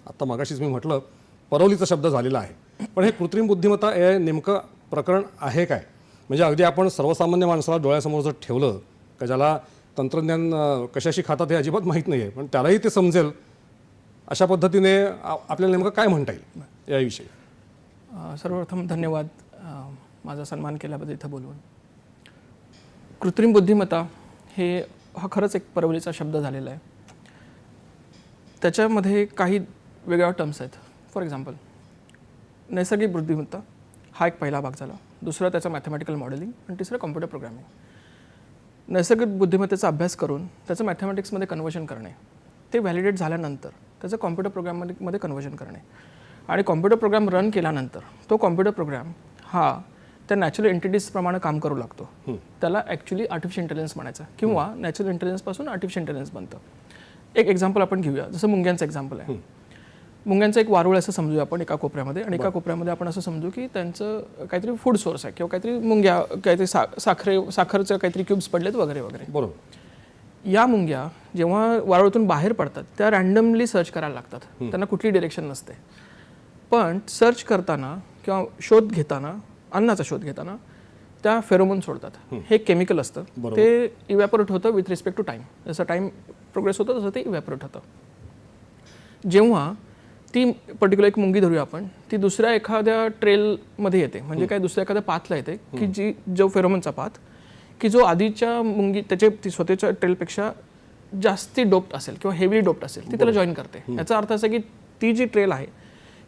आता मगाशीच मी म्हटलं परवलीचा शब्द झालेला आहे, पण हे कृत्रिम बुद्धिमत्ता AI नेमकं प्रकरण आहे काय? म्हणजे अगदी आपण सर्वसामान्य माणसाला डोळ्यासमोर जर ठेवलं का ज्याला तंत्रज्ञान कशाशी खातात हे अजिबात माहीत नाही आहे, पण त्यालाही ते समजेल अशा पद्धतीने आपल्याला नेमकं काय म्हणता येईल याविषयी? सर्वप्रथम धन्यवाद माझा सन्मान केल्याबद्दल इथं बोलून. कृत्रिम बुद्धिमत्ता हा खरंच एक परवलीचा शब्द झालेला आहे. त्याच्यामध्ये काही वेगळ्या टर्म्स आहेत. फॉर एक्झाम्पल नैसर्गिक बुद्धिमत्ता हा एक पहिला भाग झाला, दुसरा त्याचा मॅथमॅटिकल मॉडेलिंग आणि तिसरं कॉम्प्युटर प्रोग्रामिंग. नैसर्गिक बुद्धिमत्तेचा अभ्यास करून त्याचं मॅथमॅटिक्समध्ये कन्वर्जन करणे, ते व्हॅलिडेट झाल्यानंतर त्याचं कॉम्प्युटर प्रोग्राममध्ये कन्वर्जन करणे आणि कॉम्प्युटर प्रोग्राम रन केल्यानंतर तो कॉम्प्युटर प्रोग्राम हा त्या नॅचरल एंटिटीजप्रमाणे काम करू लागतो. त्याला ॲक्च्युली आर्टिफिशियल इंटेलिजन्स म्हणायचं किंवा नॅचरल इंटेलिजन्सपासून आर्टिफिशियल इंटेलिजन्स बनतं. एक एक्झाम्पल आपण घेऊया, जसं मुंग्यांचं एक्झाम्पल आहे. मुंग्यांचं एक वारूळ असं समजूया आपण एका कोपऱ्यामध्ये, आणि एका कोपऱ्यामध्ये आपण असं समजू की त्यांचं काहीतरी फूड सोर्स आहे किंवा काहीतरी मुंग्या, काहीतरी साखरचं काहीतरी क्यूब्स पडलेत वगैरे वगैरे. बरोबर. या मुंग्या जेव्हा वारूळातून बाहेर पडतात त्या रँडमली सर्च करायला लागतात, त्यांना कुठली डिरेक्शन नसते. पण सर्च करताना किंवा शोध घेताना, अन्नाचा शोध घेताना त्या फेरोमोन सोडतात. हे केमिकल असतं, ते इव्हॅपोरेट होतं विथ रिस्पेक्ट टू टाईम. जसं टाईम प्रोग्रेस होतं तसं ते इव्हॅपोरेट होतं. जेव्हा ती पर्टिक्युलर एक मुंगी धरूया आपण, ती दुसऱ्या एखाद्या ट्रेलमध्ये येते, म्हणजे काय दुसऱ्या एखाद्या पाथला येते की जो फेरोमोनचा पाथ की जो आधीच्या मुंगी ती स्वतःच्या ट्रेलपेक्षा जास्ती डोप्ड असेल किंवा हेवी डोप्ड असेल, ती त्याला जॉईन करते. याचा अर्थ असा की ती जी ट्रेल आहे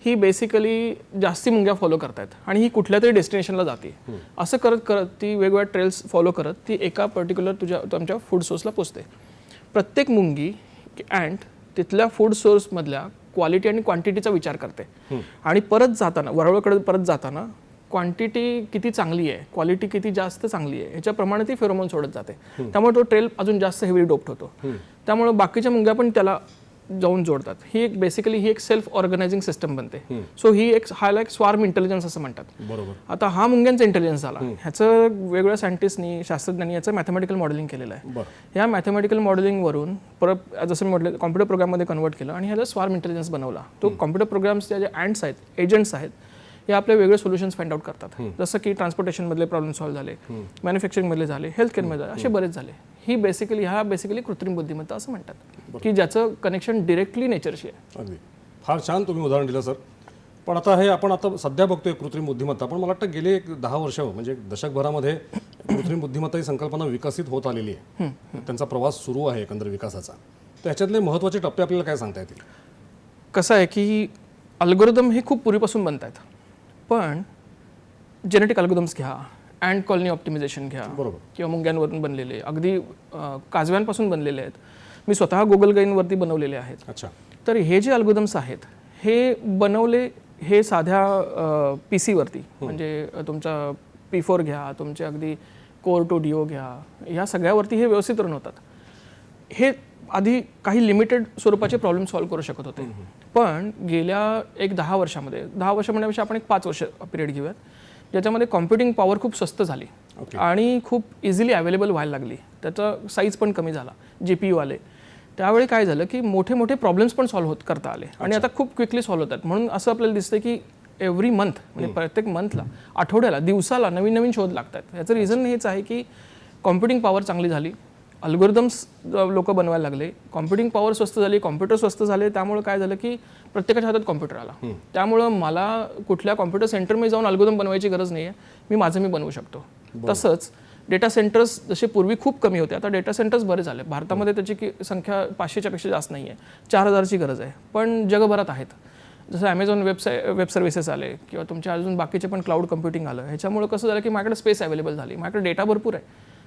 ही बेसिकली जास्ती मुंग्या फॉलो करतायत आणि ही कुठल्या तरी डेस्टिनेशनला जाते. असं करत करत ती वेगवेगळ्या ट्रेल्स फॉलो करत ती एका पर्टिक्युलर तुमच्या फूड सोर्सला पोचते. प्रत्येक मुंगी अँट तिथल्या फूड सोर्समधल्या क्वालिटी आणि क्वांटिटीचा विचार करते आणि परत जाताना, वरवळकडे परत जाताना क्वांटिटी किती चांगली आहे, क्वालिटी किती जास्त चांगली आहे ह्याच्याप्रमाणे ती फेरोमोन सोडत जाते. त्यामुळे तो ट्रेल अजून जास्त हेवी डोप्ड होतो. त्यामुळे बाकीच्या मुंग्या पण त्याला जाऊन जोडतात. ही एक बेसिकली ही एक सेल्फ ऑर्गनायझिंग सिस्टम बनते. सो ही एक स्वार्म इंटेलिजन्स असं म्हणतात. बरोबर. आता हा मुंग्यांचा इंटेलिजन्स झाला. ह्याचं वेगवेगळ्या सायंटिस्टनी, शास्त्रज्ञांनी याचं मॅथमॅटिकल मॉडेलिंग केलेलं आहे. या मॅथमॅटिकल मॉडेलिंगवरून परत जसं मी म्हटलं कॉम्प्युटर प्रोग्राममध्ये कन्वर्ट केलं आणि ह्याला स्वार्म इंटेलिजन्स बनवला. तो कॉम्प्युटर प्रोग्राम्सच्या जे अँट्स आहेत, एजंट्स आहेत, हे आपले वेगळे सोल्युशन्स फाइंड आउट करतात. जसं की ट्रान्सपोर्टेशनमधले प्रॉब्लेम सॉल्व्ह झाले, मॅन्युफॅक्चरिंगमधले झाले, हेल्थकेअरमध्ये झाले, असे बरेच झाले. ह्या बेसिकली कृत्रिम बुद्धिमत्ता असं म्हणतात की ज्याचं कनेक्शन डिरेक्टली नेचरशी आहे. अगदी फार छान तुम्ही उदाहरण दिलं सर. पण आता आपण सध्या बघतोय कृत्रिम बुद्धिमत्ता, पण मला वाटतं गेले 10 वर्ष म्हणजे दशकभरामध्ये कृत्रिम बुद्धिमत्ता ही संकल्पना विकसित होत आलेली आहे. त्यांचा प्रवास सुरू आहे एकंदर विकासाचा. तर ह्याच्यातले महत्त्वाचे टप्पे आपल्याला काय सांगता येतील? कसं आहे की अल्गोरिदम हे खूप पूर्वीपासून बनत आहेत, पण जेनेटिक अल्गोरिदम्स घ्या, अँड कॉलनी ऑप्टिमायझेशन घ्या, बरोबर, किंवा मुंग्यांवरून बनलेले, अगदी काजव्यांपासून बनलेले आहेत. मी स्वतः गुगल गाईंवरती बनवलेले आहेत. अच्छा. तर हे जे अल्गोरिदम्स आहेत हे बनवले हे साध्या PC वरती, म्हणजे तुमचा P4 घ्या, तुमचे अगदी कोर टू डिओ घ्या, ह्या सगळ्यावरती हे व्यवस्थित रन होतात. हे आधी काही लिमिटेड स्वरूपाचे प्रॉब्लेम सॉल्व्ह करू शकत होते. पण गेल्या एक 10 वर्षामध्ये, 10 वर्ष म्हणण्यापेक्षा आपण एक 5 वर्ष पिरियड घेऊयात, ज्याच्यामध्ये कॉम्प्युटिंग पॉवर खूप स्वस्त झाली आणि खूप इझिली अवेलेबल व्हायला लागली. त्याचा साईज पण कमी झाला, GPU आले. त्यावेळी काय झालं की मोठे मोठे प्रॉब्लेम्स पण सॉल्व्ह करता आले आणि आता खूप क्विकली सॉल्व्ह होतात. म्हणून असं आपल्याला दिसतं की एव्हरी मंथ, म्हणजे प्रत्येक मंथला, आठवड्याला, दिवसाला नवीन नवीन शोध लागतात. याचं रिझन हेच आहे की कॉम्प्युटिंग पॉवर चांगली झाली, अल्गोरिदम्स लोक बनवायला लागले, कॉम्प्युटिंग पॉवर स्वस्त झाली, कॉम्प्युटर स्वस्त झाले. त्यामुळे काय झालं की प्रत्येकाच्या हातात कॉम्प्युटर आला. त्यामुळं मला कुठल्या कॉम्प्युटर सेंटरमध्ये जाऊन अल्गोरिदम बनवायची गरज नाही आहे, मी बनवू शकतो. तसंच डेटा सेंटर्स जसे पूर्वी खूप कमी होते, आता डेटा सेंटर्स बरे झाले. भारतामध्ये त्याची संख्या 500च्या पेक्षा जास्त नाही आहे, 4000ची गरज आहे, पण जगभरात आहेत. जसं ॲमेझॉन वेब सर्व्हिसेस आले किंवा तुमच्या अजून बाकीचे पण क्लाउड कम्प्युटिंग आलं. ह्याच्यामुळं कसं झालं की माझ्याकडे स्पेस अवेलेबल झाली, माझ्याकडे डेटा भरपूर आहे.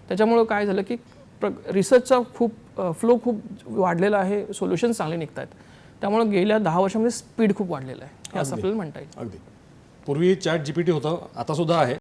त्याच्यामुळं काय झालं की रिसर्चचा फ्लो खूप वाढलेला आहे, सोल्युशन्स चांगले निघत आहेत. त्यामुळे गेल्या 10 वर्षामध्ये स्पीड खूप वाढलेला आहे, हे असं आपल्याला म्हणता येईल. अगदी पूर्वी ChatGPT होतं, आता सुद्धा आहे.